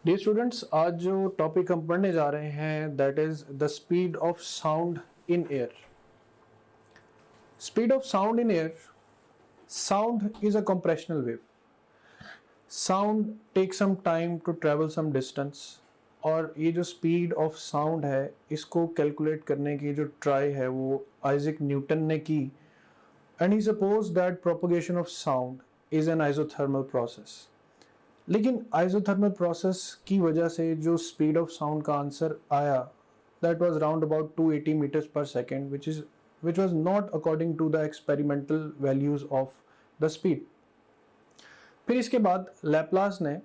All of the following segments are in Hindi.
डियर स्टूडेंट्स, आज जो टॉपिक हम पढ़ने जा रहे हैं that is the speed of sound in air. Speed of sound in air. Sound is a compressional wave. Sound takes some time to travel some distance. और ये जो स्पीड ऑफ साउंड है इसको कैलकुलेट करने की जो ट्राई है वो आइजैक न्यूटन ने की. And he suppose that propagation of sound is an isothermal process. लेकिन आइसोथर्मल प्रोसेस की वजह से जो स्पीड ऑफ साउंड का आंसर आया that was round about 280 meters per second which was not according to the experimental values of the speed. फिर इसके बाद लैप्लास ने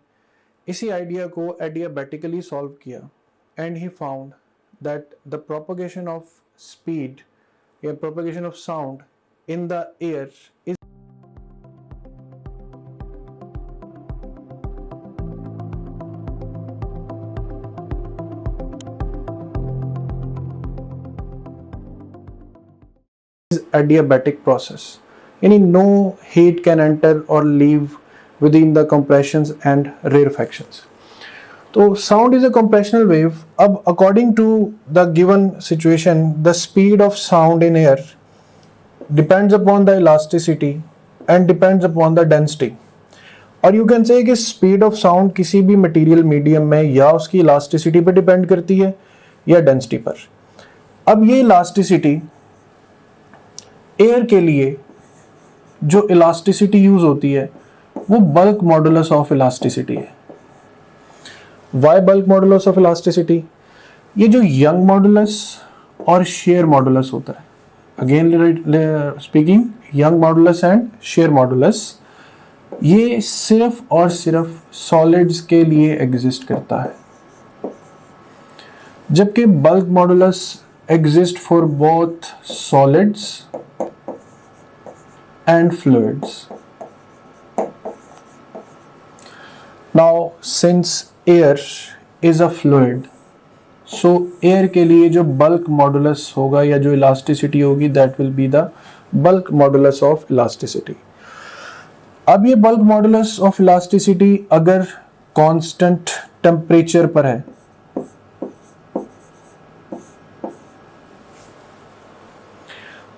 इसी आइडिया को एडियाबैटिकली सॉल्व किया and he found that the propagation of speed या propagation of sound in the air is adiabatic process. यानी no heat can enter or leave within the compressions and rarefactions. तो sound is a compressional wave. अब according to the given situation, the speed of sound in air depends upon the elasticity and depends upon the density. और you can say कि speed of sound किसी भी material medium में या उसकी elasticity पर depend करती है या density पर. अब ये elasticity एयर के लिए जो इलास्टिसिटी यूज होती है वो बल्क मॉडुलस ऑफ इलास्टिसिटी है. Why bulk modulus of elasticity? ये जो यंग मॉडुलस और शेयर मॉडुलस होता है, again speaking Young modulus and shear modulus, ये सिर्फ और सिर्फ सॉलिड्स के लिए एग्जिस्ट करता है, जबकि bulk modulus exist for both solids and fluids. Now since air is a fluid, so air के लिए जो bulk modulus होगा या जो elasticity होगी that will be the bulk modulus of elasticity. अब ये bulk modulus of elasticity अगर constant temperature पर है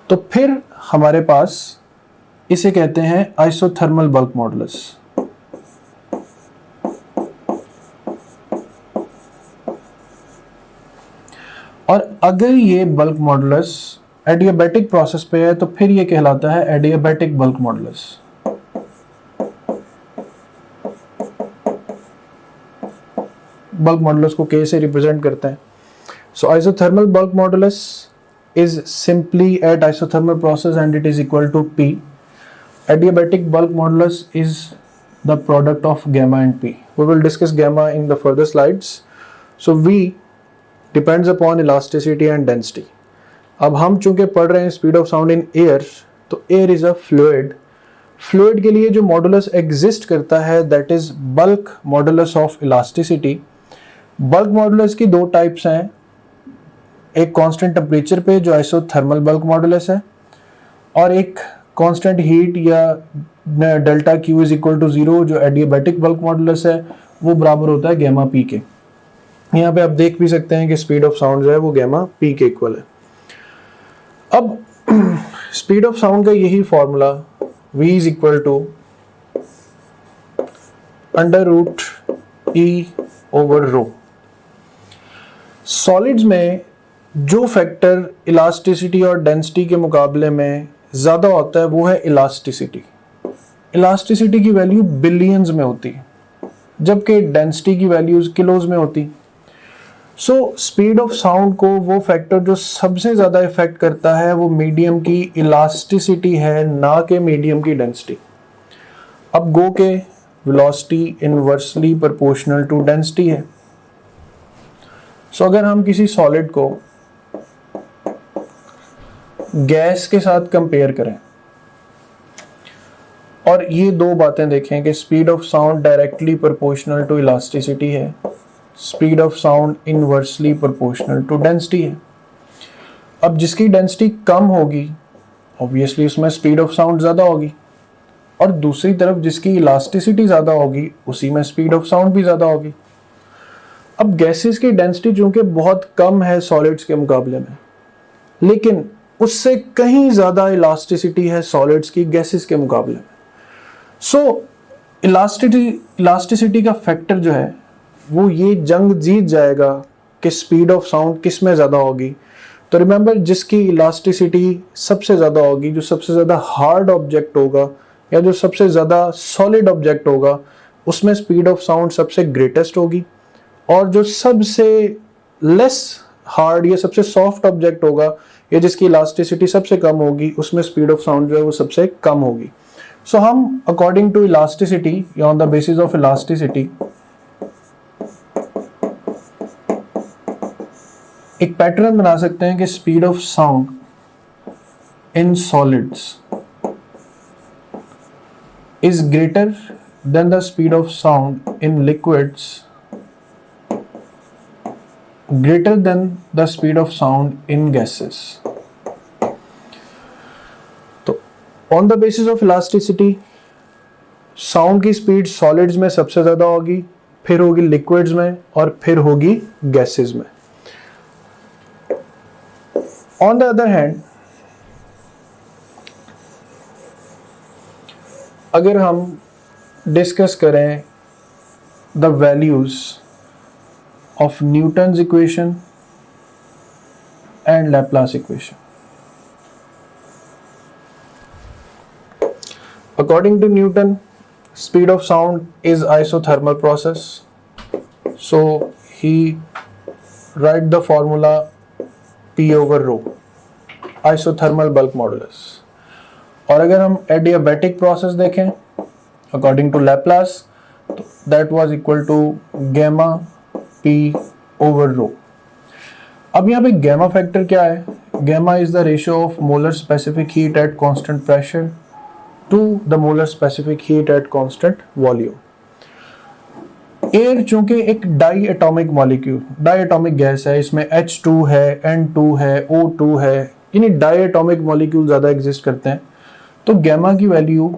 तो फिर हमारे पास इसे कहते हैं आइसोथर्मल बल्क मॉडुलस. और अगर ये बल्क मॉडुलस एडियाबैटिक प्रोसेस पे है तो फिर ये कहलाता है adiabatic bulk modulus. Bulk modulus को K से रिप्रेजेंट करते हैं. So isothermal bulk modulus is simply at isothermal process and it is equal to P. Adiabatic bulk modulus is the product of gamma and P. We will discuss gamma in the further slides. So V depends upon elasticity and density. अब हम चूंकि पढ़ रहे हैं speed of sound in air, तो air is a fluid. Fluid के लिए जो modulus exist करता है that is bulk modulus of elasticity. Bulk modulus की दो types हैं, एक कांस्टेंट टेम्परेचर पे जो आइसोथर्मल बल्क मॉडुलस है और एक कांस्टेंट हीट या delta Q is equal to 0 जो एडियाबैटिक बल्क मॉडुलस है वो बराबर होता है गैमा पी के. यहाँ पे आप देख भी सकते हैं कि स्पीड ऑफ साउंड जो है वो गैमा पी के इक्वल है. अब स्पीड ऑफ साउंड का यही formula v is equal to √E over rho. Solids में जो फैक्टर इलास्टिसिटी और डेंसिटी के मुकाबले में ज़्यादा होता है वो है इलास्टिसिटी. इलास्टिसिटी की वैल्यू बिलियंस में होती है जबकि डेंसिटी की वैल्यूज किलोज में होती. सो स्पीड ऑफ साउंड को वो फैक्टर जो सबसे ज़्यादा इफेक्ट करता है वो मीडियम की इलास्टिसिटी है, ना कि मीडियम की डेंसिटी. अब गो के velocity inversely proportional to density है. सो अगर हम किसी सॉलिड को गैस के साथ कंपेयर करें और ये दो बातें देखें कि speed of sound directly proportional to elasticity है, speed of sound inversely proportional to density है. अब जिसकी डेंसिटी कम होगी ऑब्वियसली उसमें स्पीड ऑफ साउंड ज़्यादा होगी और दूसरी तरफ जिसकी इलास्टिसिटी ज़्यादा होगी उसी में स्पीड ऑफ साउंड भी ज़्यादा होगी. अब गैसेस की डेंसिटी चूंकि बहुत कम है सॉलिड्स के मुकाबले में, लेकिन उससे कहीं ज्यादा इलास्टिसिटी है सॉलिड्स की गैसेस के मुकाबले में। सो इलास्टिसिटी का फैक्टर जो है वो ये जंग जीत जाएगा कि स्पीड ऑफ साउंड किस में ज़्यादा होगी। तो रिमेंबर, जिसकी इलास्टिसिटी सबसे ज़्यादा होगी, जो सबसे ज़्यादा हार्ड ऑब्जेक्ट होगा या जो सबसे ज़्यादा सॉलिड ऑब्जेक्ट होगा, उसमें स्पीड ऑफ साउंड सबसे ग्रेटेस्ट होगी। और जो सबसे लेस हार्ड या सबसे सॉफ्ट ऑब्जेक्ट होगा या जिसकी इलास्टिसिटी सबसे कम होगी, उसमें स्पीड ऑफ साउंड जो है वो सबसे कम होगी। सो हम अकॉर्डिंग टू इलास्टिसिटी या on the basis of elasticity एक पैटर्न बना सकते हैं कि speed of sound in solids is greater than the speed of sound in liquids greater than the speed of sound in gases. तो on the basis of elasticity sound की स्पीड सॉलिड्स में सबसे ज्यादा होगी, फिर होगी लिक्विड्स में और फिर होगी गैसेस में। ऑन द अदर हैंड अगर हम डिस्कस करें the values of Newton's equation and Laplace equation, according to Newton speed of sound is isothermal process, so he write the formula P over rho, isothermal bulk modulus। और अगर हम adiabatic process देखें according to Laplace, तो that was equal to gamma P over rho। अब यहाँ पे gamma factor क्या है? Gamma is the ratio of molar specific heat at constant pressure to the molar specific heat at constant volume। Air चूंकि एक diatomic molecule, diatomic gas है, इसमें H2 है, N2 है, O2 है, यानी डाई एटॉमिक मॉलिक्यूल ज़्यादा एग्जिस्ट करते हैं, तो गैमा की वैल्यू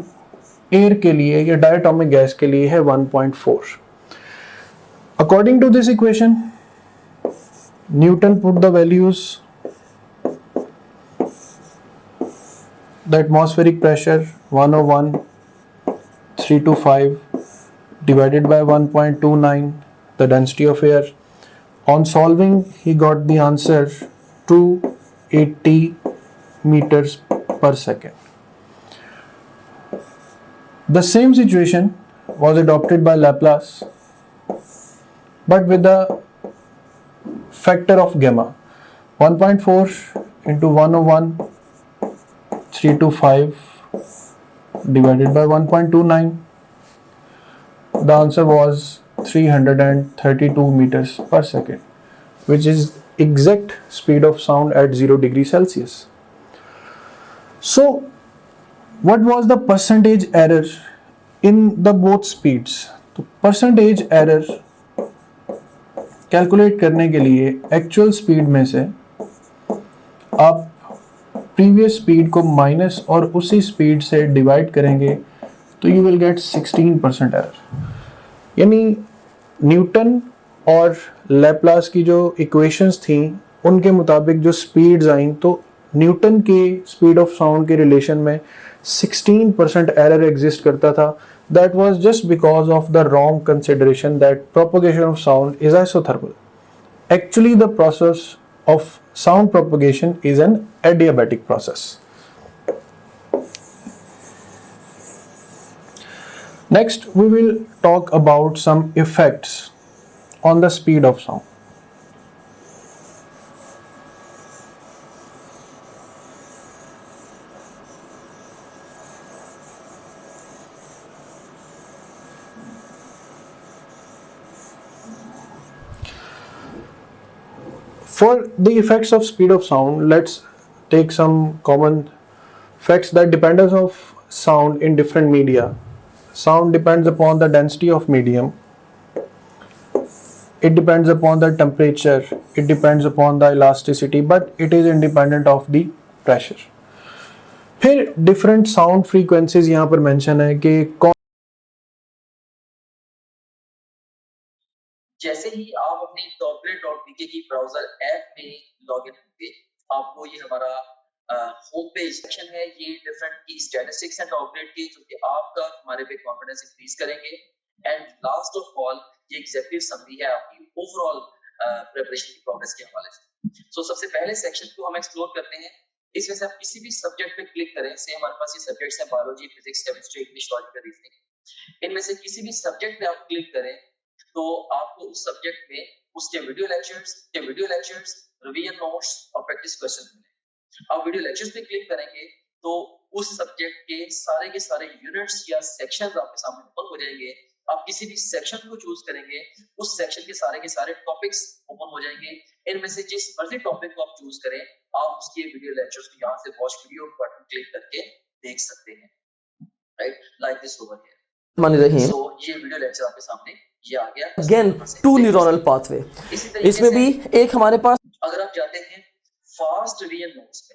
एयर के लिए या डाई एटॉमिक गैस के लिए है 1.4। According to this equation Newton put the values, the atmospheric pressure 101 325 divided by 1.29, the density of air. On solving he got the answer 280 meters per second। The same situation was adopted by Laplace but with the factor of gamma, 1.4 into 101 325 divided by 1.29, the answer was 332 meters per second, which is exact speed of sound at 0 degree Celsius। So what was the percentage error in the both speeds? तो percentage error कैलकुलेट करने के लिए एक्चुअल स्पीड में से आप प्रीवियस स्पीड को माइनस और उसी स्पीड से डिवाइड करेंगे तो यू विल गेट 16% एरर। यानी न्यूटन और लैप्लास की जो इक्वेशंस थी उनके मुताबिक जो स्पीड्स आई, तो न्यूटन के स्पीड ऑफ साउंड के रिलेशन में 16% एरर एग्जिस्ट करता था। That was just because of the wrong consideration that propagation of sound is isothermal. Actually the process of sound propagation is an adiabatic process। Next we will talk about some effects on the speed of sound। For the effects of speed of sound, let's take some common facts that dependence of sound in different media. Sound depends upon the density of medium, it depends upon the temperature, it depends upon the elasticity, but it is independent of the pressure। फिर different sound frequencies यहाँ पर mention है कि जैसे ही आप अपनी topgrade.pk की ब्राउजर ऐप में लॉगिन होंगे, आपको ये हमारा होम पेज सेक्शन है, ये डिफरेंट की स्टैटिस्टिक्स एंड टॉपग्रेड की, जो कि आपका हमारे पे कॉन्फिडेंस इंक्रीज करेंगे। एंड लास्ट ऑफ ऑल ये एग्जीक्यूटिव समरी है आपकी ओवरऑल प्रिपरेशन की प्रोग्रेस के हवाले से। सो सबसे पहले सेक्शन को हम एक्सप्लोर करते हैं। इसमें से आप किसी भी सब्जेक्ट पे क्लिक करें, से हमारे पास ये सब्जेक्ट्स हैं biology, physics, chemistry, English, logical reasoning. इनमें से किसी भी सब्जेक्ट पे आप क्लिक करें तो आपको उस सब्जेक्ट में उसके वीडियो लेक्चर्स, रिवीजन नोट्स और प्रैक्टिस क्वेश्चन मिले। आप वीडियो लेक्चर्स पे क्लिक करेंगे तो उस सब्जेक्ट के सारे यूनिट्स या सेक्शंस आपके सामने ओपन हो जाएंगे। आप किसी भी सेक्शन को चूज करेंगे, उस सेक्शन के सारे टॉपिक्स ओपन हो जाएंगे। इनमें से जिस मर्जी टॉपिक को आप चूज करें, आप उसके वीडियो लेक्चर्स को यहाँ से वॉच वीडियो बटन क्लिक करके देख सकते हैं, right, like this over here. So ये वीडियो लेक्चर आपके सामने ये आ गया। अगेन टू न्यूरल पाथवे, इसमें भी एक हमारे पास, अगर आप जाते हैं फास्ट रिवीजन नोट्स पे,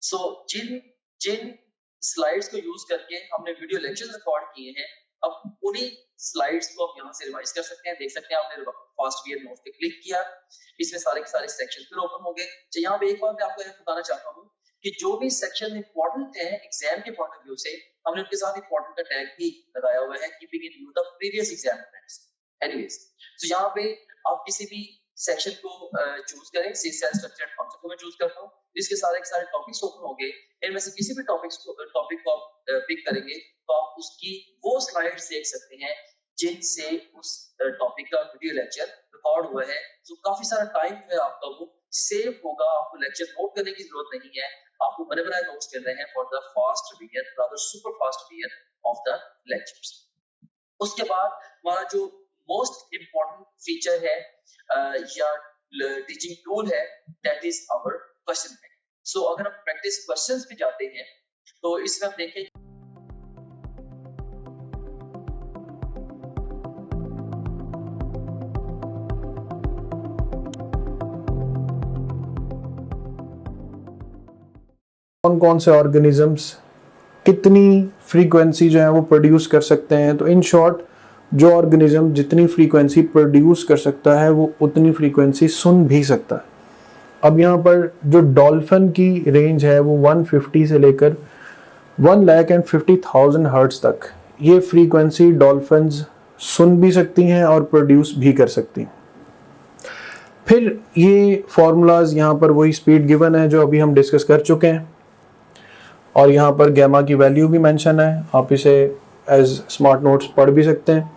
सो जिन स्लाइड्स को यूज करके हमने वीडियो लेक्चर्स रिकॉर्ड किए हैं, अब उन्हीं स्लाइड्स को आप यहाँ से रिवाइज कर सकते हैं। देख सकते हैं आपने फास्ट रिवीजन नोट्स पे क्लिक किया, इसमें सारे के सारे सेक्शन फिर ओपन हो गए। तो यहाँ पे एक बात मैं आपको बताना चाहता हूँ कि जो भी सेक्शन इंपॉर्टेंट है एग्जाम के पॉइंट ऑफ व्यू से, हमने उनके साथ इंपॉर्टेंट का टैग भी लगाया हुआ है, keeping in view the previous exam friends. Anyways, तो यहाँ पे आप किसी भी सेक्शन को चूज करें। सी सेल स्ट्रक्चर एंड फंक्शन को मैं चूज करता हूँ, इसके सारे टॉपिक्स ओपन हो गए। इनमें से किसी भी टॉपिक को आप पिक करेंगे तो आप उसकी वो स्लाइड्स देख सकते हैं जिनसे उस टॉपिक का वीडियो लेक्चर रिकॉर्ड हुआ है। तो काफी सारा टाइम जो है आपका वो सेव होगा, आपको लेक्चर नोट करने की जरूरत नहीं है, आपको बड़े बड़े नोट्स मिल रहे हैं for the fast revision, rather super fast revision of the lectures. उसके बाद हमारा जो मोस्ट इंपॉर्टेंट फीचर है या टीचिंग टूल है, that is our question bank. So अगर हम प्रैक्टिस क्वेश्चंस पे जाते हैं तो इसमें हम देखें कौन कौन से ऑर्गेनिजम्स कितनी फ्रीक्वेंसी जो है वो प्रोड्यूस कर सकते हैं। तो इन शॉर्ट, जो ऑर्गेनिज्म जितनी फ्रीक्वेंसी प्रोड्यूस कर सकता है वो उतनी फ्रीक्वेंसी सुन भी सकता है। अब यहाँ पर जो डॉल्फिन की रेंज है वो 150 से लेकर 1,50,000 हर्ट्ज तक ये फ्रीक्वेंसी डॉल्फिन्स सुन भी सकती हैं और प्रोड्यूस भी कर सकती हैं। फिर ये फॉर्मूलाज यहाँ पर वही स्पीड गिवन है जो अभी हम डिस्कस कर चुके हैं, और यहाँ पर गैमा की वैल्यू भी मेंशन है, आप इसे एज स्मार्ट नोट्स पढ़ भी सकते हैं।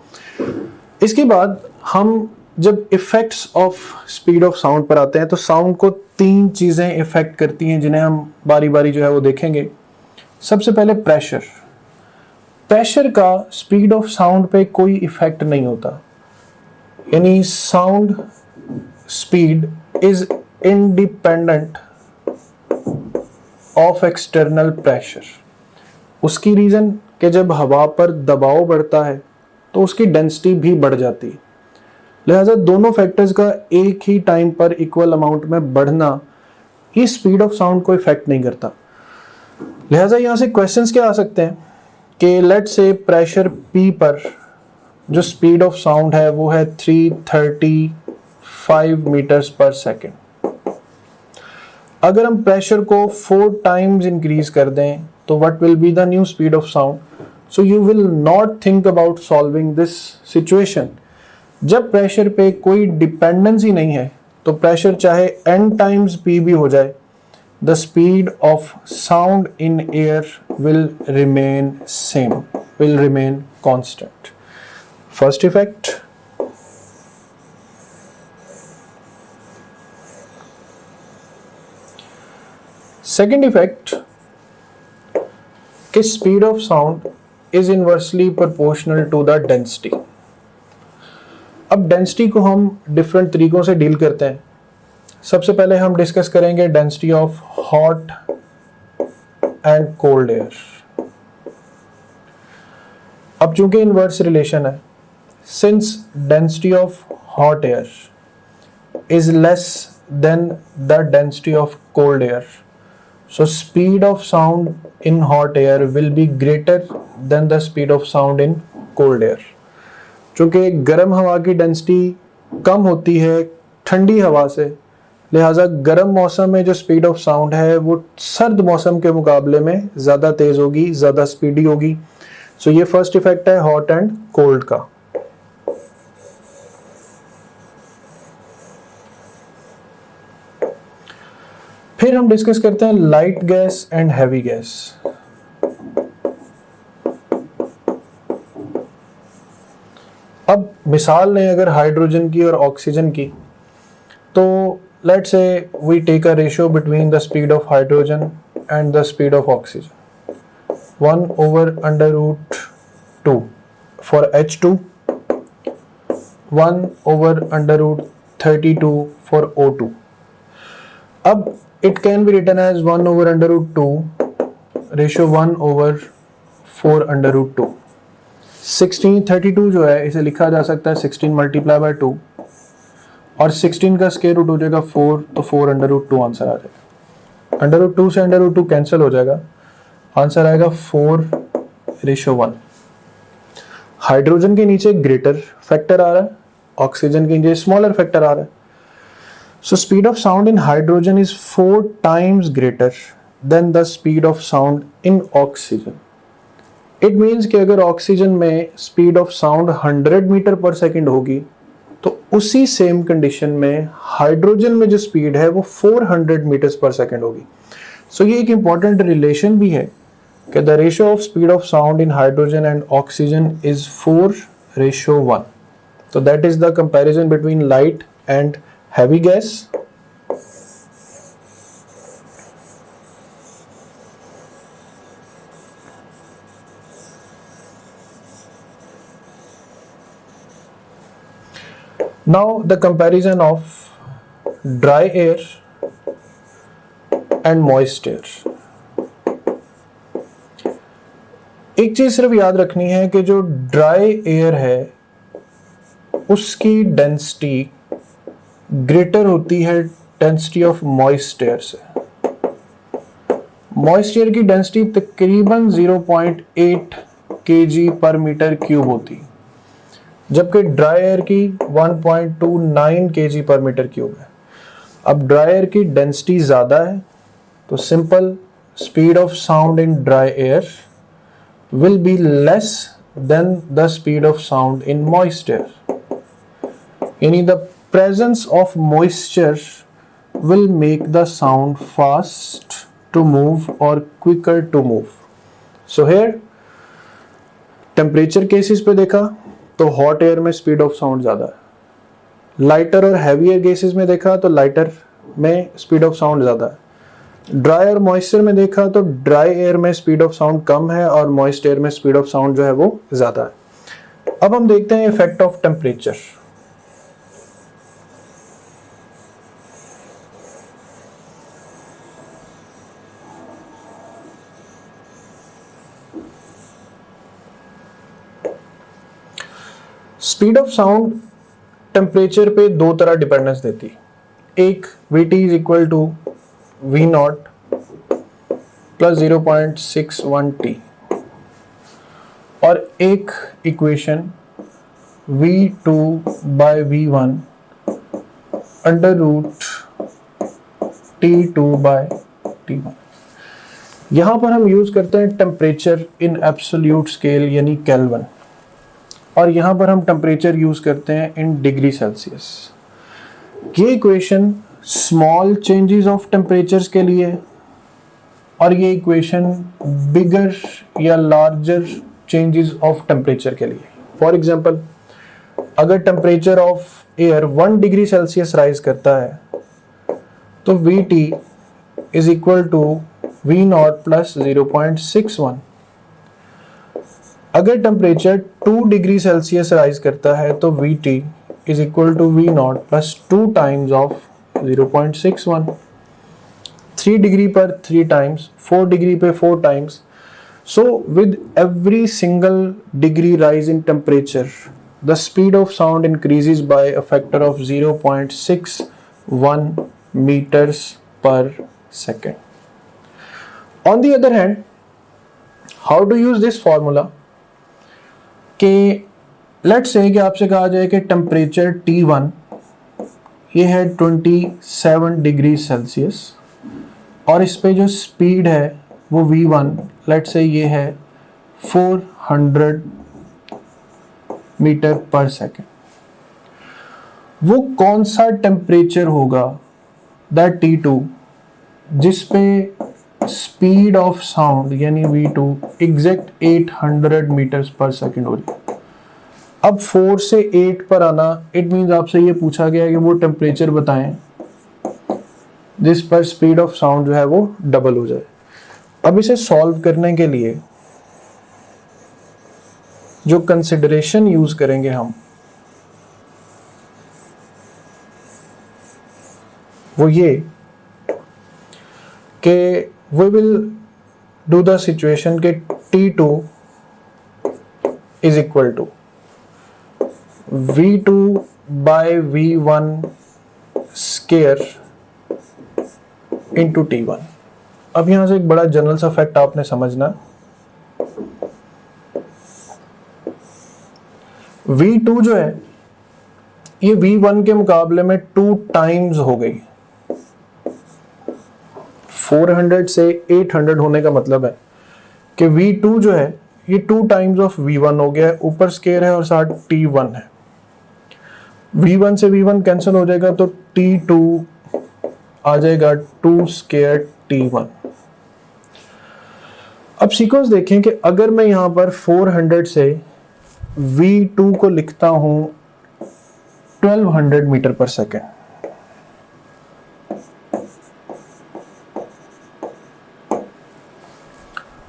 इसके बाद हम जब effects of speed of sound पर आते हैं तो साउंड को 3 चीज़ें इफेक्ट करती हैं जिन्हें हम बारी बारी जो है वो देखेंगे। सबसे पहले प्रेशर का स्पीड ऑफ साउंड पे कोई इफेक्ट नहीं होता, यानी sound speed is independent of external pressure. उसकी रीज़न कि जब हवा पर दबाव बढ़ता है तो उसकी डेंसिटी भी बढ़ जाती है, लिहाजा दोनों फैक्टर्स का एक ही टाइम पर इक्वल अमाउंट में बढ़ना इस स्पीड ऑफ साउंड को इफेक्ट नहीं करता। लिहाजा यहाँ से क्वेश्चंस क्या आ सकते हैं कि लेट्स से प्रेशर P पर जो स्पीड ऑफ साउंड है वो है 335 मीटर्स पर सेकेंड। अगर हम प्रेशर को 4 टाइम्स इंक्रीज कर दें तो what will be the new speed of sound. So you will not think about solving this situation. जब प्रेशर पे कोई डिपेंडेंसी नहीं है तो प्रेशर चाहे n टाइम्स P भी हो जाए, the speed of sound in air will remain same, will remain constant. First effect. Second effect कि speed of sound is inversely proportional to the density. अब डेंसिटी को हम डिफरेंट तरीकों से डील करते हैं। सबसे पहले हम डिस्कस करेंगे density of hot and cold air. अब चूंकि इनवर्स रिलेशन है, since density of hot air is less than the density of cold air, so speed of sound in hot air will be greater than the speed of sound in cold air। चूंकि गर्म हवा की डेंसिटी कम होती है ठंडी हवा से, लिहाजा गर्म मौसम में जो स्पीड ऑफ साउंड है वो सर्द मौसम के मुकाबले में ज़्यादा तेज़ होगी, ज़्यादा स्पीडी होगी। सो ये फर्स्ट इफेक्ट है हॉट एंड कोल्ड का। फिर हम डिस्कस करते हैं light gas and heavy gas. अब मिसाल लें अगर हाइड्रोजन की और ऑक्सीजन की, तो let's say we take a ratio between the speed of hydrogen and the speed of oxygen 1/√2 for H2, 1/√32 for O2। अब it can be written as 1/√2 ratio 1/4√2। 32 जो है इसे लिखा जा सकता है 16 मल्टीप्लाई बाय 2 और 16 का स्क्वायर रूट हो जाएगा 4, तो 4/√2 आंसर आ जाएगा। √2 से √2 कैंसिल हो जाएगा, आंसर आएगा 4:1। हाइड्रोजन के नीचे ग्रेटर फैक्टर आ रहा है, ऑक्सीजन के नीचे स्मॉलर फैक्टर आ रहा है। So speed of sound in hydrogen is 4 times greater than the speed of sound in oxygen. It means कि अगर ऑक्सीजन में speed of sound 100 metre per second होगी तो उसी सेम कंडीशन में हाइड्रोजन में जो स्पीड है वो 400 मीटर्स पर सेकेंड होगी। सो ये एक इंपॉर्टेंट रिलेशन भी है कि the ratio of speed of sound in hydrogen and oxygen is 4:1। तो that is the comparison between light and heavy gas। Now the comparison of dry air and moist air। एक चीज सिर्फ याद रखनी है कि जो ड्राई एयर है उसकी डेंसिटी ग्रेटर होती है डेंसिटी ऑफ मॉइस्ट एयर से। मॉइस्ट एयर की डेंसिटी तकरीबन 0.8 kg पर मीटर क्यूब होती, जबकि ड्राई एयर की 1.29 kg पर मीटर क्यूब है। अब ड्राई एयर की डेंसिटी ज़्यादा है तो simple speed of sound in dry air will be less than the speed of sound in moist air, यानी the presence of moisture will make the sound fast to move or quicker to move। So here temperature cases पे देखा तो hot air में speed of sound ज़्यादा है, lighter और heavier cases में देखा तो lighter में speed of sound ज़्यादा है, dry और moisture में देखा तो dry air में speed of sound कम है और moist air में speed of sound जो है वो ज़्यादा है। अब हम देखते हैं effect of temperature। Speed of sound temperature पे दो तरह डिपेंडेंस देती, एक Vt is equal to V0 plus 0.61T और एक equation V2 bye V1 √T2 bye T1। यहां पर हम यूज करते हैं टेम्परेचर इन एब्सोल्यूट स्केल यानी केल्विन, और यहां पर हम टेम्परेचर यूज करते हैं इन डिग्री सेल्सियस। ये equation small changes of temperatures के लिए और ये इक्वेशन बिगर या लार्जर चेंजेस ऑफ टेम्परेचर के लिए। फॉर एग्जांपल अगर temperature of air 1 degree Celsius rise करता है तो Vt is equal to V0 plus 0.61। अगर टेम्परेचर 2 डिग्री सेल्सियस राइज करता है तो Vt is equal to V0 plus 2 times of 0.61। 3 degree पर 3 टाइम्स, 4 डिग्री पे 4 times. So with every single degree rise in temperature the speed of sound increases by a factor of 0.61 meters per second. On the other hand, how to use this formula? कि लेट्स से कि आपसे कहा जाए कि टेम्परेचर T1 ये है 27 डिग्री सेल्सियस और इस पे जो स्पीड है वो v1 लेट्स से ये है 400 मीटर पर सेकेंड। वो कौन सा टेम्परेचर होगा दैट T2 जिस पे स्पीड ऑफ साउंड यानी v2 exact 800 metres per second हो रही है। अब 4 से 8 पर आना इट मीन्स आपसे ये पूछा गया है कि वो टेम्परेचर बताएं जिस पर स्पीड ऑफ साउंड जो है वो डबल हो जाए। अब इसे सॉल्व करने के लिए जो कंसिडरेशन यूज करेंगे हम वो ये कि we will do the situation के T2 is equal to V2 by V1 square into T1। अब यहां से एक बड़ा जनरल सा फैक्ट आपने समझना, V2 जो है ये V1 के मुकाबले में 2 टाइम्स हो गई। 400 से 800 होने का मतलब है कि V2 जो है ये 2 टाइम्स ऑफ V1 हो गया है, ऊपर स्केयर है और साथ T1 है। V1 से V1 कैंसिल हो जाएगा तो T2 आ जाएगा 2 स्केयर T1। अब सीक्वेंस देखें कि अगर मैं यहां पर 400 से V2 को लिखता हूं 1200 मीटर पर सेकेंड,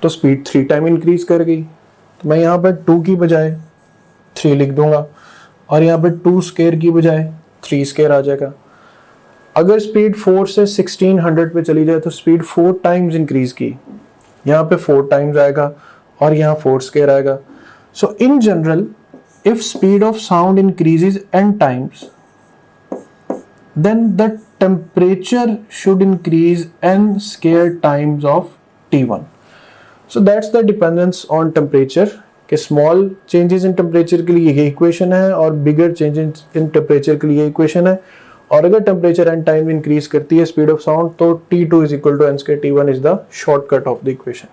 तो स्पीड 3 टाइम इंक्रीज कर गई। तो मैं यहां पर 2 की बजाय 3 लिख दूंगा और यहाँ पे 2 स्केयर की बजाय 3 स्केयर आ जाएगा। अगर स्पीड 4 से 1600 पे चली जाए तो स्पीड 4 टाइम्स इंक्रीज की, यहाँ पे 4 टाइम्स आएगा और यहाँ 4 स्केयर आएगा। So in general if speed of sound increases n times then the temperature should increase n square times of T1. So that's the dependence on temperature कि small changes in temperature के लिए ये इक्वेशन है और bigger changes in temperature के लिए ये इक्वेशन है, और अगर temperature n time increase करती है speed of sound तो T2 is equal to n square T1 is the shortcut of the equation.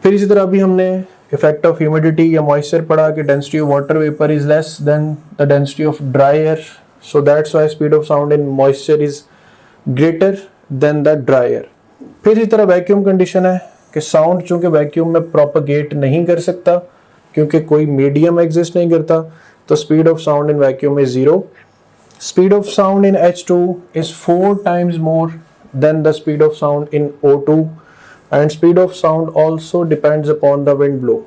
फिर इसी तरह अभी हमने effect of humidity या moisture पढ़ा कि density of water vapor is less than the density of dry air. So that's why speed of sound in moisture is greater than the dry air. फिर इस तरह वैक्यूम कंडीशन है कि साउंड चूंकि वैक्यूम में प्रोपगेट नहीं कर सकता क्योंकि कोई मीडियम एग्जिस्ट नहीं करता, तो speed of sound in vacuum is 0। Speed of sound in H2 is 4 times more than the speed of sound in O2 and speed of sound also depends upon the wind blow.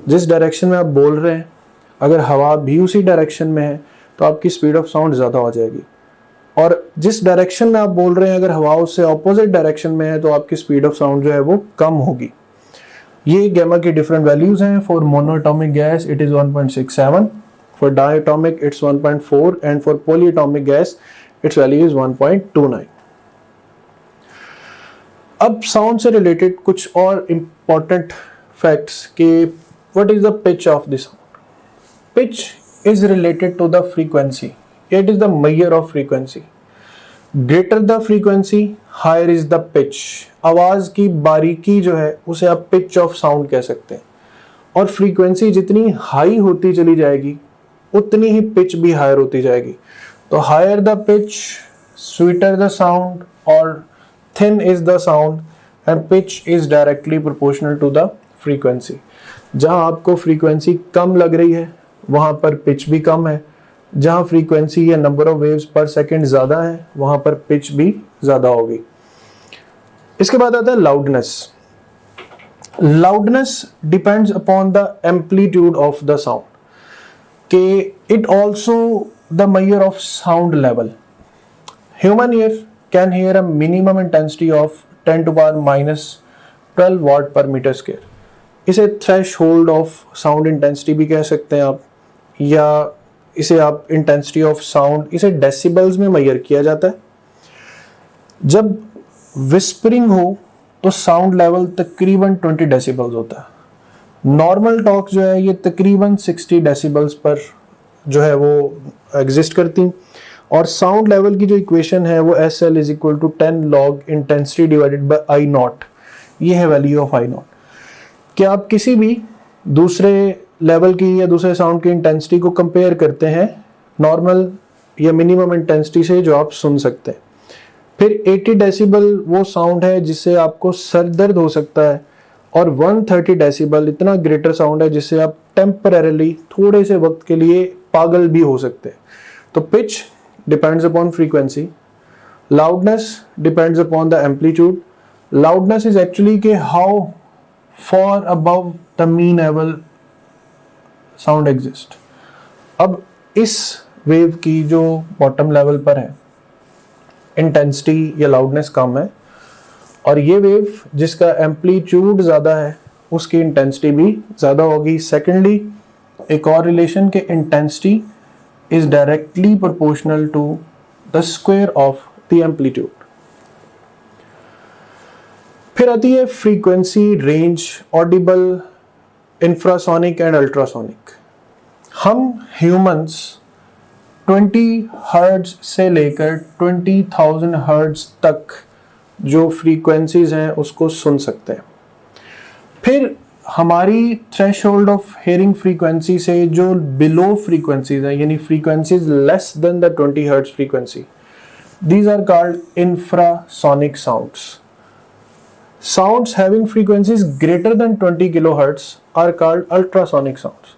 जिस डायरेक्शन में आप बोल रहे हैं अगर हवा भी उसी डायरेक्शन में है तो आपकी स्पीड ऑफ साउंड ज़्यादा हो जाएगी, और जिस डायरेक्शन में आप बोल रहे हैं अगर हवा उससे ऑपोजिट डायरेक्शन में है तो आपकी स्पीड ऑफ साउंड जो है वो कम होगी। ये गैमा की डिफरेंट वैल्यूज हैं। For monoatomic gas it is 1.67, for diatomic it's 1.4 and for polyatomic gas it's value is 1.29। अब साउंड से रिलेटेड कुछ और इंपॉर्टेंट फैक्ट्स कि what is the pitch of the sound. Pitch is related to the frequency. It is the measure of frequency. Greater the frequency, higher is the pitch. आवाज की बारीकी जो है उसे आप pitch of sound कह सकते हैं, और frequency जितनी हाई होती चली जाएगी उतनी ही pitch भी higher होती जाएगी। तो higher the pitch, sweeter the sound, और thin is the sound, and pitch is directly proportional to the frequency. जहाँ आपको frequency कम लग रही है वहां पर पिच भी कम है, जहां फ्रीक्वेंसी या नंबर ऑफ वेव्स पर सेकंड ज्यादा है वहां पर पिच भी ज्यादा होगी। इसके बाद आता है loudness. Loudness depends upon the amplitude of the sound के it also the measure of sound level. Human ear can hear a minimum intensity of 10 to the minus 12 watt per metre square. इसे थ्रेशहोल्ड ऑफ साउंड इंटेंसिटी भी कह सकते हैं आप, या इसे आप इंटेंसिटी ऑफ साउंड, इसे डेसिबल्स में मेजर किया जाता है। जब विस्परिंग हो तो साउंड लेवल तकरीबन 20 डेसिबल्स होता है। नॉर्मल टॉक जो है ये तकरीबन 60 डेसिबल्स पर जो है वो एग्जिस्ट करती, और साउंड लेवल की जो इक्वेशन है वो S L is equal to 10 log intensity divided by I naught, ये है वैल्यू ऑफ आई नॉट। कि आप किसी भी दूसरे लेवल की या दूसरे साउंड की इंटेंसिटी को कंपेयर करते हैं नॉर्मल या मिनिमम इंटेंसिटी से जो आप सुन सकते हैं। फिर 80 डेसिबल वो साउंड है जिससे आपको सर दर्द हो सकता है, और 130 डेसिबल इतना ग्रेटर साउंड है जिससे आप टेम्परेली थोड़े से वक्त के लिए पागल भी हो सकते हैं। तो pitch depends upon frequency, loudness depends upon the amplitude. Loudness is actually के how far above the mean level sound exist. अब इस वेव की जो बॉटम लेवल पर है इंटेंसिटी या लाउडनेस कम है, और ये वेव जिसका एम्पलीट्यूड ज़्यादा है उसकी इंटेंसिटी भी ज़्यादा होगी। सेकेंडली, एक और रिलेशन के intensity is directly proportional to the square of the amplitude. फिर आती है frequency range, audible, infrasonic and ultrasonic. हम ह्यूमंस 20 हर्ट्ज से लेकर 20,000 हर्ट्ज तक जो फ्रीक्वेंसीज हैं उसको सुन सकते हैं। फिर हमारी थ्रेशोल्ड ऑफ हेयरिंग फ्रीक्वेंसी से जो बिलो फ्रीक्वेंसीज हैं, यानी frequencies less than the 20 hertz frequency, these are called infrasonic sounds. Sounds having frequencies greater than 20 kilohertz are called ultrasonic sounds.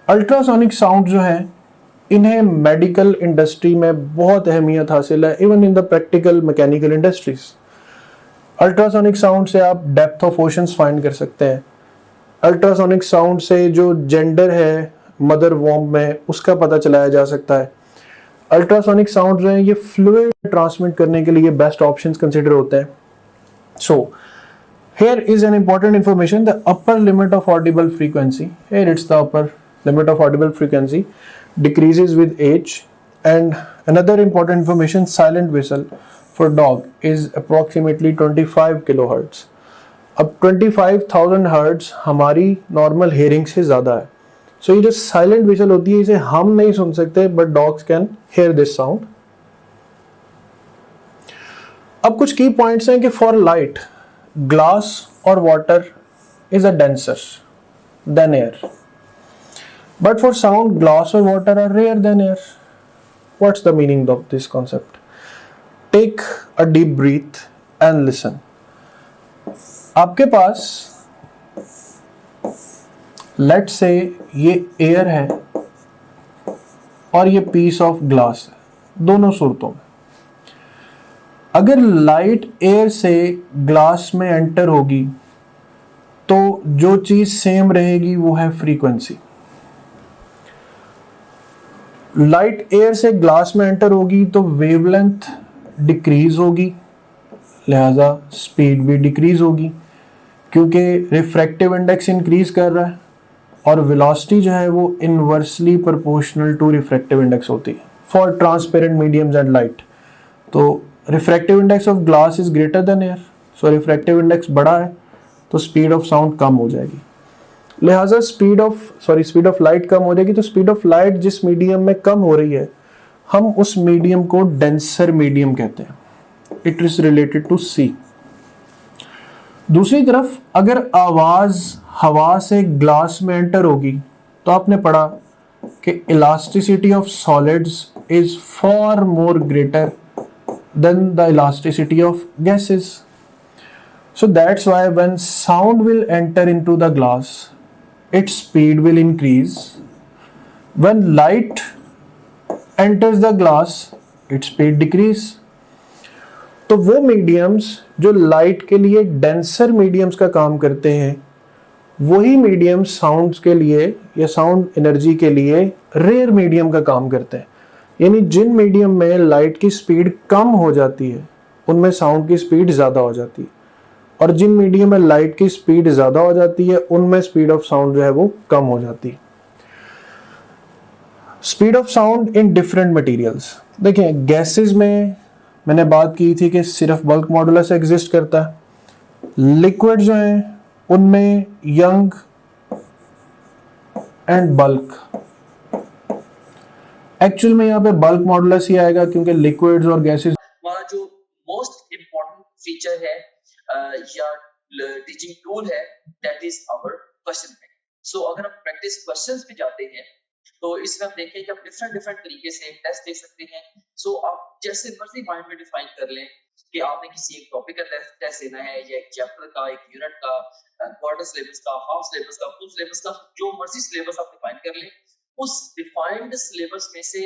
Ultrasonic sound जो है इन्हें मेडिकल इंडस्ट्री में बहुत अहमियत हासिल है, even in the practical mechanical industries. Ultrasonic sound से आप डेप्थ ऑफ ओशंस फाइंड कर सकते हैं। अल्ट्रासोनिक साउंड से जो जेंडर है मदर वॉम्ब में उसका पता चलाया जा सकता है। अल्ट्रासोनिक साउंड जो है ये फ्लूइड ट्रांसमिट करने के लिए बेस्ट ऑप्शंस कंसिडर होते हैं। सो here is an important information, the upper limit of audible frequency, here it's the upper limit of audible frequency decreases with age. And another important information, silent whistle for dog is approximately 25 kilohertz. अब 25,000 हर्ट्ज हमारी नॉर्मल हेयरिंग से ज़्यादा है। सो ये जो साइलेंट विसल होती है इसे हम नहीं सुन सकते, but dogs can hear this sound. अब कुछ की पॉइंट्स हैं कि फॉर लाइट ग्लास और water is a denser than air, but for sound glass or water are rare than air. What's the meaning of this concept? Take a deep breath and listen. आपके पास let's say ये air है और ये piece of glass है, दोनों सूरतों में अगर लाइट एयर से ग्लास में एंटर होगी तो जो चीज सेम रहेगी वो है फ्रीक्वेंसी। लाइट एयर से ग्लास में एंटर होगी तो वेवलेंथ डिक्रीज होगी, लिहाजा स्पीड भी डिक्रीज होगी क्योंकि रिफ्रैक्टिव इंडेक्स इंक्रीज कर रहा है और वेलोसिटी जो है वो inversely proportional to refractive index होती है for transparent mediums and light. तो refractive index of glass is greater than air, so refractive index बड़ा है तो स्पीड ऑफ साउंड कम हो जाएगी, लिहाजा स्पीड ऑफ लाइट कम हो जाएगी। तो स्पीड ऑफ लाइट जिस मीडियम में कम हो रही है हम उस मीडियम को डेंसर मीडियम कहते हैं, इट इज रिलेटेड टू सी। दूसरी तरफ अगर आवाज हवा से ग्लास में एंटर होगी तो आपने पढ़ा कि elasticity of solids is for more greater than the elasticity of gases. So that's why when sound will enter into the glass, its speed will increase. When light enters the glass, its speed decrease. तो वो मीडियम्स जो लाइट के लिए डेंसर मीडियम्स का काम करते हैं वही मीडियम्स साउंड्स के लिए या साउंड एनर्जी के लिए रेयर मीडियम का काम करते हैं। यानी जिन मीडियम में लाइट की स्पीड कम हो जाती है उनमें साउंड की स्पीड ज़्यादा हो जाती है, और जिन मीडियम में लाइट की स्पीड ज़्यादा हो जाती है उनमें स्पीड ऑफ साउंड जो है वो कम हो जाती है। Speed of sound in different materials, देखिए गैसेस में मैंने बात की थी कि सिर्फ बल्क मॉडुलस एग्जिस्ट करता है। लिक्विड जो हैं उनमें यंग एंड बल्क एक्चुअल में यहाँ पे बल्क मॉडुलस ही आएगा क्योंकि लिक्विड्स और गैसेस हमारा जो मोस्ट इम्पोर्टेंट फीचर है या टीचिंग टूल है, that is our question bank. So अगर हम प्रैक्टिस क्वेश्चंस पे जाते हैं तो इसमें हम देखें कि आप डिफरेंट डिफरेंट तरीके से टेस्ट दे सकते हैं। सो आप जैसे मर्जी माइंड में डिफाइन कर लें कि आपने किसी एक टॉपिक का टेस्ट देना है, या एक चैप्टर का, एक यूनिट का, क्वार्टर सिलेबस का, हाफ सिलेबस का, फुल सिलेबस का, जो मर्जी सिलेबस आप डिफाइन कर लें, उस डिफाइंड सिलेबस में से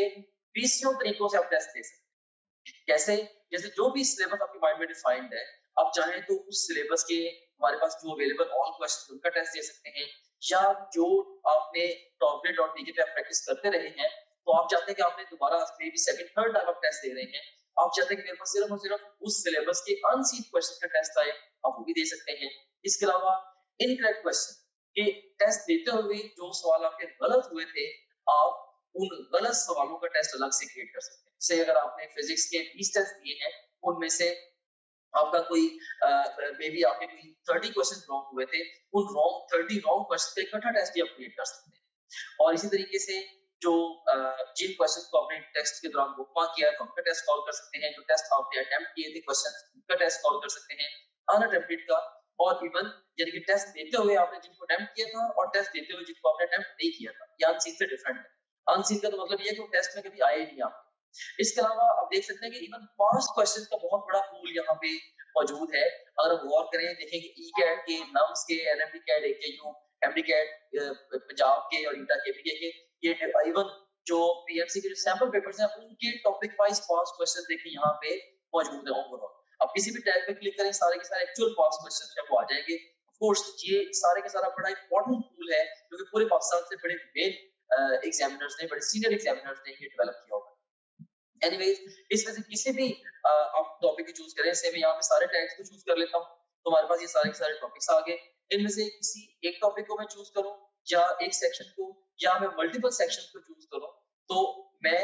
20 तरीकों से आप टेस्ट दे सकते हैं। कैसे? जैसे जो भी सिलेबस आपके माइंड में डिफाइंड है, आप चाहें तो उस सिलेबस के हमारे पास जो अवेलेबल ऑल क्वेश्चन उनका टेस्ट दे सकते हैं, या जो आपने टॉपलेट और डीके पे आप प्रैक्टिस करते रहे हैं, तो आप चाहते हैं कि आपने दोबारा may be second third time आप टेस्ट दे रहे हैं, आप चाहते हैं कि मेरे पास सिर्फ और सिर्फ उस सिलेबस के अनसीन क्वेश्चन का टेस्ट आए, आप वो भी दे सकते हैं। इसके अलावा इनकरेक्ट क्वेश्चन के टेस्ट देते हुए जो सवाल आपके गलत हुए थे, आप उन गलत सवालों का टेस्ट अलग से क्रिएट कर सकते हैं। जैसे अगर आपने फिजिक्स के 20 टेस्ट दिए हैं, उनमें से आपका कोई मे बी आपके कोई 30 क्वेश्चन रॉन्ग हुए थे, उन 30 रॉन्ग क्वेश्चन का इकट्ठा टेस्ट भी आप क्रिएट कर सकते हैं। और इसी तरीके से जो जिन क्वेश्चन को आपने टेस्ट के दौरान बुकमार्क किया तो उनका टेस्ट कॉल कर सकते हैं, जो टेस्ट आपने अटेम्प्ट किए थे क्वेश्चन उनका टेस्ट कॉल कर सकते हैं, अनअटेम्प्टेड का, और इवन यानी कि टेस्ट देते हुए आपने जिनको अटेम्प्ट किया था और टेस्ट देते हुए जिनको आपने अटेम्प्ट नहीं किया था, ये अनसीन से डिफरेंट है। अनसीन का तो मतलब ये है कि वो टेस्ट में कभी आए ही नहीं आपके। इसके अलावा आप देख सकते हैं कि इवन पास्ट क्वेश्चंस का बहुत बड़ा पूल यहाँ पे मौजूद है। अगर हम गौर करें, देखें कि ईकैट के, नम्स के, NMD CAT, AKU, MD CAT, Punjab के और ईटा के, बीके के, ये इवन जो पीएमसी के जो सैंपल पेपर्स हैं उनके टॉपिक वाइज पास्ट क्वेश्चन देखें यहाँ पे मौजूद है ओवरऑल। अब किसी भी टैब पे क्लिक करें, सारे के सारे एक्चुअल पास्ट क्वेश्चंस जो आ जाएंगे। ऑफ कोर्स ये सारे के सारा बड़ा इंपॉर्टेंट टूल है क्योंकि पूरे पाकिस्तान से बड़े मेन एग्जामिनर्स ने, बड़े सीनियर एग्जामिनर्स ने ये डेवलप किया होगा। एनीवेज, इसमें से किसी भी आप टॉपिक को चूज करें, से मैं यहाँ पे सारे टैग्स को चूज कर लेता हूँ, तो हमारे पास ये सारे के सारे टॉपिक्स आ गए। इनमें से किसी एक टॉपिक को मैं चूज करूँ या एक सेक्शन को, या मैं मल्टीपल सेक्शन को चूज करूँ, तो मैं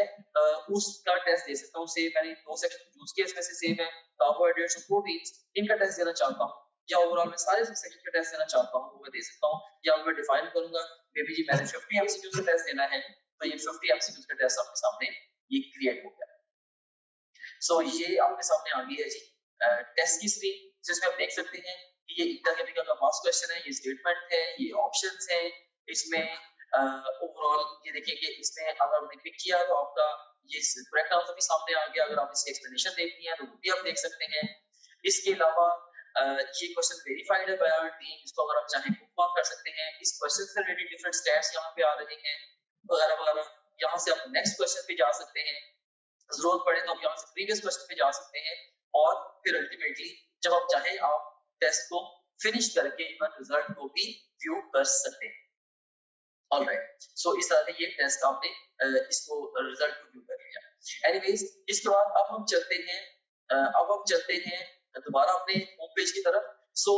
उसका टेस्ट दे सकता हूँ। से मैंने 2 सेक्शन चूज किए, इसमें से सेम है कार्बोहाइड्रेट्स और प्रोटीन्स, इनका टेस्ट देना चाहता हूँ, या ओवरऑल मैं सारे सेक्शन का टेस्ट देना चाहता हूँ, वो मैं दे सकता हूँ। या मैं डिफाइन करूंगा मे बी जी मैंने 50 एमसीक्यूज का टेस्ट देना है, तो ये 50 एमसीक्यूज का टेस्ट आपके सामने ये क्रिएट हो गया। सो ये आपके सामने आ गई है जी टेस्ट की स्क्रीन, जिसमें आप देख सकते हैं कि ये ईटा केमिकल का पास्ट क्वेश्चन है, ये स्टेटमेंट है, ये ऑप्शंस हैं। इसमें ओवरऑल ये देखिए कि इसमें अगर आपने पिक किया तो आपका ये करेक्ट आंसर भी सामने आ गया। अगर आप इसकी एक्सप्लेनेशन देखनी है तो वो भी आप देख सकते हैं। इसके अलावा ये क्वेश्चन वेरीफाइड है बाय आवर टीम, इसको अगर आप चाहें बुकमार्क कर सकते हैं। इस क्वेश्चन से रिलेटेड डिफरेंट स्टैट्स यहाँ पे आ रहे हैं वगैरह वगैरह। यहाँ से आप नेक्स्ट क्वेश्चन पे जा सकते हैं, जरूरत पड़े तो आप यहाँ से प्रीवियस क्वेश्चन पे जा सकते हैं, और फिर अल्टीमेटली जब आप चाहें आप टेस्ट को फिनिश करके इवन रिजल्ट को भी व्यू कर सकते हैं। ऑलराइट, सो इस तरह से ये टेस्ट आपने इसको रिजल्ट को व्यू कर लिया। एनीवेज, इसके बाद अब हम चलते हैं दोबारा अपने होम पेज की तरफ। सो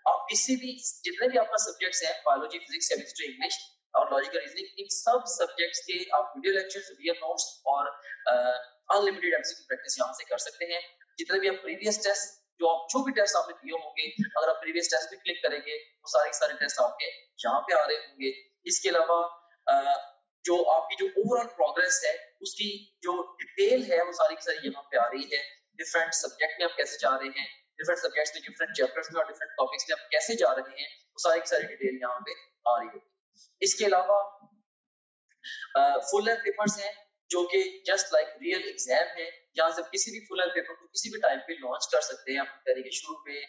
आप किसी भी जितने भी आपका सब्जेक्ट्स हैं, बायोलॉजी, फिजिक्स, केमिस्ट्री, इंग्लिश और लॉजिकल रीजनिंग, इन सब सब्जेक्ट्स के आप वीडियो लेक्चर्स, वीडियो नोट्स और अनलिमिटेड एमसीक्यू प्रैक्टिस यहाँ से कर सकते हैं। जितने भी आप प्रीवियस टेस्ट जो भी टेस्ट आपने दिए होंगे, अगर आप प्रीवियस टेस्ट पे क्लिक करेंगे तो सारे टेस्ट आपके यहाँ पे आ रहे होंगे। इसके अलावा जो आपकी जो ओवरऑल प्रोग्रेस है उसकी जो डिटेल है वो सारी की सारी यहाँ पे आ रही है। डिफरेंट सब्जेक्ट में आप कैसे जा रहे हैं, डिफरेंट सब्जेक्ट्स में, डिफरेंट चैप्टर्स में और डिफरेंट टॉपिक्स में आप कैसे जा रहे हैं, वो सारी की सारी डिटेल यहाँ पे आ रही है। इसके अलावा फुल लेंथ पेपर्स हैं जो कि जस्ट लाइक रियल एग्जाम है। यहाँ से किसी भी फुल लेंथ पेपर को किसी भी टाइम पे लॉन्च कर सकते हैं, अपनी तरीके शुरू में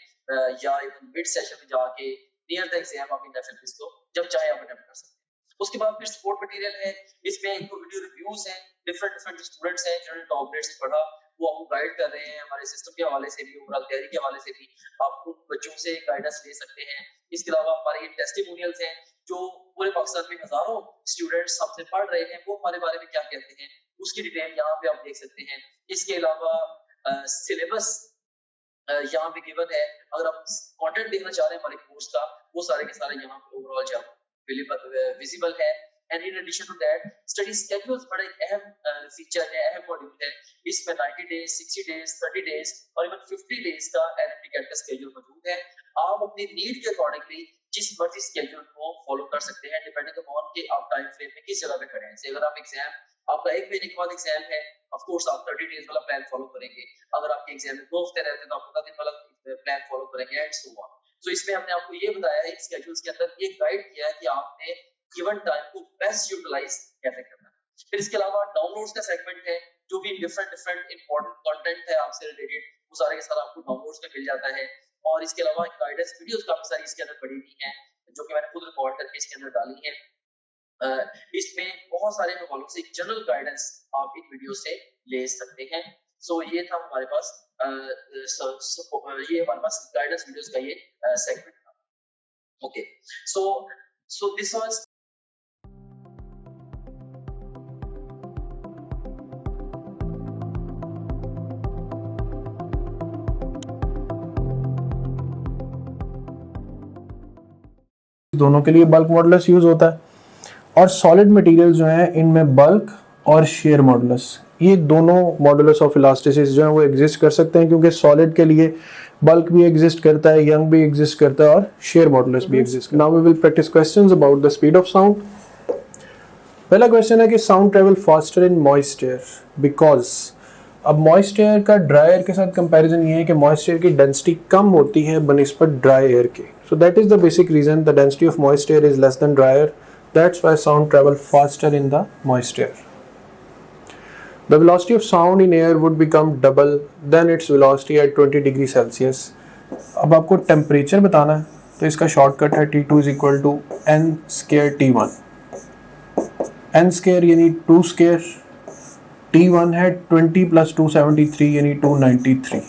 या इवन मिड सेशन में जाके नियर द एग्जाम आप इन एफएलपीस को जब चाहे आप अटेम्प्ट कर सकते हैं। उसके बाद फिर सपोर्ट मटेरियल है, इसमें इनको वीडियो रिव्यूज हैं, डिफरेंट स्टूडेंट्स हैं जिन्होंने टॉप ग्रेड से पढ़ा, वो आपको गाइड कर रहे हैं हमारे सिस्टम के हवाले से भी, ओवरऑल तैयारी के हवाले से भी आप उन बच्चों से गाइडेंस ले सकते हैं। इसके अलावा हमारे ये टेस्टिमोनियल्स हैं जो पूरे पाकिस्तान में हजारों स्टूडेंट्स हमसे पढ़ रहे हैं, वो हमारे बारे में क्या कहते हैं उसकी डिटेल यहाँ पे आप देख सकते हैं। इसके अलावा सिलेबस यहाँ पे गिवन है, अगर आप कंटेंट देखना चाह रहे हैं हमारे कोर्स का, वो सारे के सारे यहाँ पे ओवरऑल जब विजिबल है। And in addition to that study schedules बड़ा एक अहम फीचर है, अहम मॉड्यूल है। इसमें 90 डेज, 60 डेज, 30 डेज और इवन 50 डेज का एनएमडी कैट का स्केड्यूल मौजूद है। आप अपनी नीड के अकॉर्डिंगली जिस मर्जी स्केड्यूल को फॉलो कर सकते हैं डिपेंडिंग अपॉन कि आप टाइम फ्रेम में किस जगह पे खड़े हैं। जैसे अगर आप एग्जाम, आपका 1 महीने के बाद एग्जाम है, ऑफ कोर्स आप 30 डेज वाला प्लान फॉलो करेंगे। अगर आपके एग्जाम में 2 हफ्ते रहते हैं तो आप 15 दिन वाला प्लान फॉलो करेंगे एंड सो ऑन। तो इसमें हमने आपको ये बताया है स्केड्यूल्स के अंदर ये गाइड किया है कि आपने गिवन टाइम को बेस्ट यूटिलाइज कैसे करना है। फिर इसके अलावा डाउनलोड्स का सेगमेंट है, जो भी डिफरेंट इंपॉर्टेंट कंटेंट है आपसे रिलेटेड, वो सारे के सारे आपको डाउनलोड्स में मिल जाता है। और इसके अलावा गाइडेंस वीडियोस काफी सारी इसके अंदर पड़ी हुई हैं, जो कि मैंने खुद रिकॉर्ड करके इसके अंदर डाली है। इसमें बहुत सारे हवालों से जनरल गाइडेंस आप इन वीडियो से ले सकते हैं। सो ये था हमारे पास ये हमारे पास गाइडेंस वीडियोस का ये सेगमेंट था। ओके, सो दिस वाज दोनों के लिए बल्क मॉडुलस यूज होता है। और सॉलिड मटेरियल जो है इनमें बल्क और शेयर मॉडुलस, ये दोनों मॉडुलस ऑफ इलास्टिसिटी जो है वो एग्जिस्ट कर सकते हैं, क्योंकि सॉलिड के लिए बल्क भी एग्जिस्ट करता है, यंग भी एग्जिस्ट करता है और शेयर मॉडुलस भी exist. Now we will practice questions about the speed of sound. पहला क्वेश्चन है कि sound travel faster in moist air because. अब मॉइस्ट एयर का ड्राई एयर के साथ कंपैरिजन ये है कि मॉइस्ट एयर की डेंसिटी कम होती है बनिस्बत ड्राई एयर के। So that is the basic reason, the density of moist air is less than dry air, that's why sound travel faster in the moist air. The velocity of sound in air would become double than its velocity at 20 degree Celsius. अब आपको टेम्परेचर बताना है तो इसका शॉर्टकट है T2 is equal to n square T1. n square यानी 2 square, T1 है 20 plus 273 यानी 293.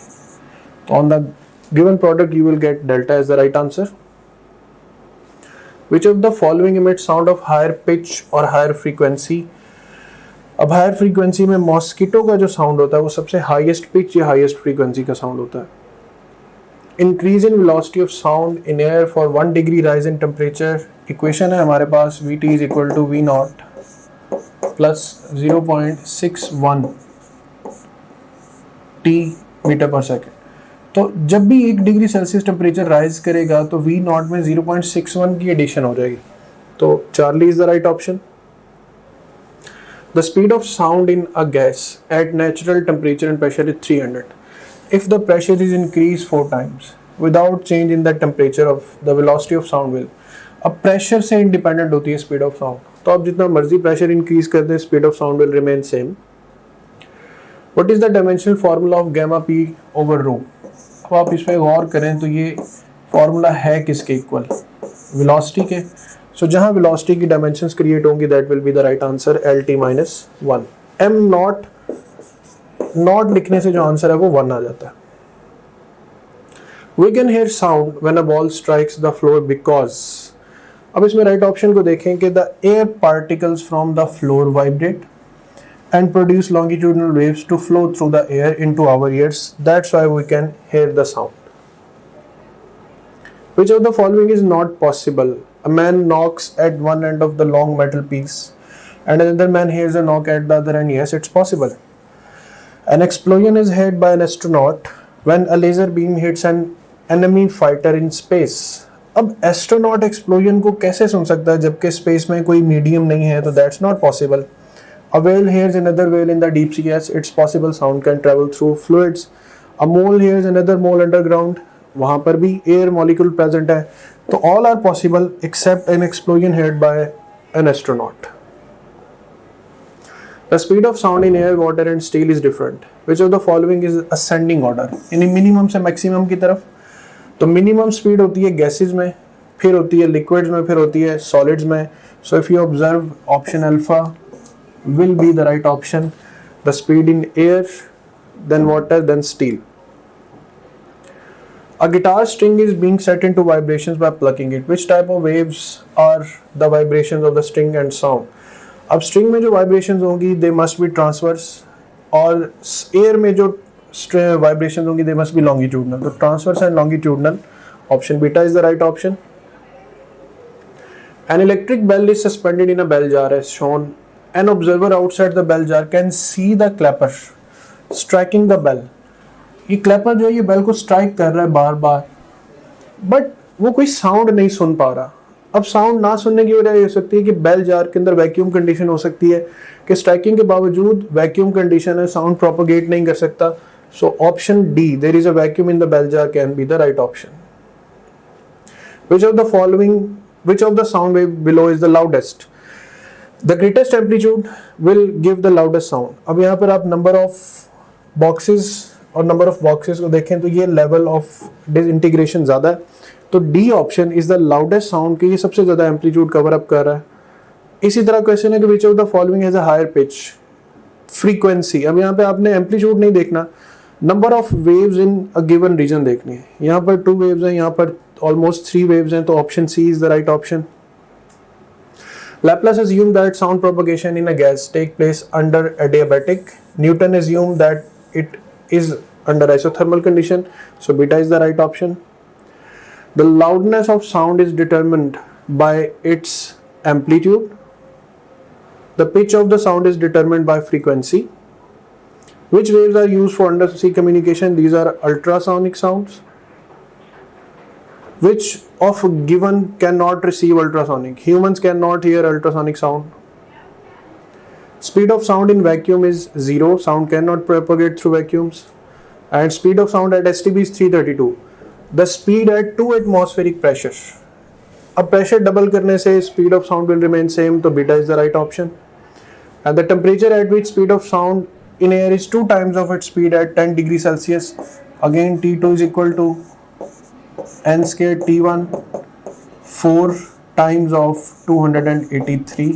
So on the given product you will get delta as the right answer. Which of the following emits sound of higher pitch or higher frequency? अब हायर फ्रीक्वेंसी में मॉस्किटो का जो साउंड होता है वो सबसे हाईएस्ट पिच या हाईएस्ट फ्रीक्वेंसी का साउंड होता है। Increase in velocity of sound in air for 1 degree rise in temperature, equation है हमारे पास Vt is equal to V naught plus 0.61 T meter per second. तो जब भी 1 डिग्री सेल्सियस टेम्परेचर राइज करेगा तो V नॉट में 0.61 की एडिशन हो जाएगी। तो Charlie is the right option. The speed of sound in a gas at natural temperature and pressure is 300 if the pressure is increase 4 times without change in the temperature of the velocity of sound will. अब प्रेशर से इंडिपेंडेंट होती है स्पीड ऑफ साउंड, तो आप जितना मर्जी प्रेशर इंक्रीज कर दें speed of sound will remain same. What is the dimensional formula of gamma P over rho? अब आप इस पर गौर करें तो ये फार्मूला है किसके इक्वल? वेलोसिटी के। सो जहां वेलोसिटी की डायमेंशंस क्रिएट होंगी that will be the right answer LT-1। m not लिखने से जो आंसर है वो 1 आ जाता है। We can hear sound when a ball strikes the floor because. अब इसमें राइट ऑप्शन को देखें कि the air particles from the floor vibrate and produce longitudinal waves to flow through the air into our ears. That's why we can hear the sound. Which of the following is not possible? A man knocks at one end of the long metal piece and another man hears a knock at the other end. Yes, it's possible. An explosion is heard by an astronaut when a laser beam hits an enemy fighter in space. अब एस्ट्रोनॉट एक्सप्लोजन को कैसे सुन सकता है जबकि स्पेस में कोई मीडियम नहीं है? तो that's not possible. A whale hears another whale in the deep sea. Yes, it's possible. Sound can travel through fluids. A mole hears another mole underground. वहाँ पर भी air molecule present है. तो all are possible except an explosion heard by an astronaut. The speed of sound in air, water and steel is different. Which of the following is ascending order? यानी minimum से maximum की तरफ। तो minimum speed होती है gases में, फिर होती है liquids में, फिर होती है solids में. So if you observe option alpha will be the right option. The speed in air, then water, then steel. A guitar string is being set into vibrations by plucking it. Which type of waves are the vibrations of the string and sound? अब string में जो vibrations होंगी they must be transverse, और air में जो vibrations होंगी they must be longitudinal. तो transverse and longitudinal, option beta is the right option. An electric bell is suspended in a bell jar as shown. An observer outside the bell jar can see the clapper striking the bell. ये clapper जो है ये bell को strike कर रहा है बार बार, but वो कोई साउंड नहीं सुन पा रहा। अब साउंड ना सुनने की वजह ये हो सकती है कि बेल जार के अंदर वैक्यूम कंडीशन हो सकती है कि स्ट्राइकिंग के बावजूद वैक्यूम कंडीशन है, साउंड प्रोपोगेट नहीं कर सकता। So option D, there is a vacuum in the bell jar, can be the right option. which of the sound wave below is the loudest? The greatest amplitude will give the loudest sound. अब यहाँ पर आप number of boxes और number of boxes को देखें तो ये level of disintegration ज़्यादा है, तो D option is the loudest sound कि ये सबसे ज़्यादा amplitude cover up कर रहा है। इसी तरह क्वेश्चन है कि which of the following has a higher pitch? Frequency, अब यहाँ पे आपने amplitude नहीं देखना, number of waves in a given region देखनी है। यहाँ पर 2 waves हैं, यहाँ पर almost 3 waves हैं, तो option C is the right option. Laplace assumed that sound propagation in a gas take place under adiabatic. Newton assumed that it is under isothermal condition, so beta is the right option. The loudness of sound is determined by its amplitude. The pitch of the sound is determined by frequency. Which waves are used for undersea communication? These are ultrasonic sounds. Which of given cannot receive ultrasonic? Humans cannot hear ultrasonic sound. Speed of sound in vacuum is 0. Sound cannot propagate through vacuums. And speed of sound at STB is 332. The speed at 2 atmospheric pressure. अब pressure double करने से speed of sound will remain same, तो beta is the right option. And the temperature at which speed of sound in air is 2 times of its speed at 10 degrees Celsius. Again, T2 is equal to n square T1 4 times of 283.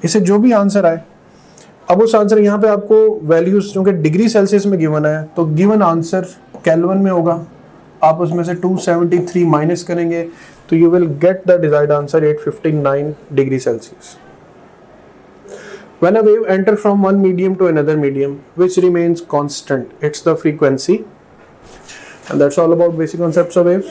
इसे जो भी आंसर आए, अब उस आंसर यहाँ पे आपको वैल्यूज क्योंकि डिग्री सेल्सियस में गिवन है तो गिवन आंसर केल्विन में होगा, आप उसमें से 273 माइनस करेंगे तो you will get the desired answer 859 degree Celsius. When a wave enters from one medium to another medium, which remains constant, it's the frequency. And that's all about basic concepts of waves.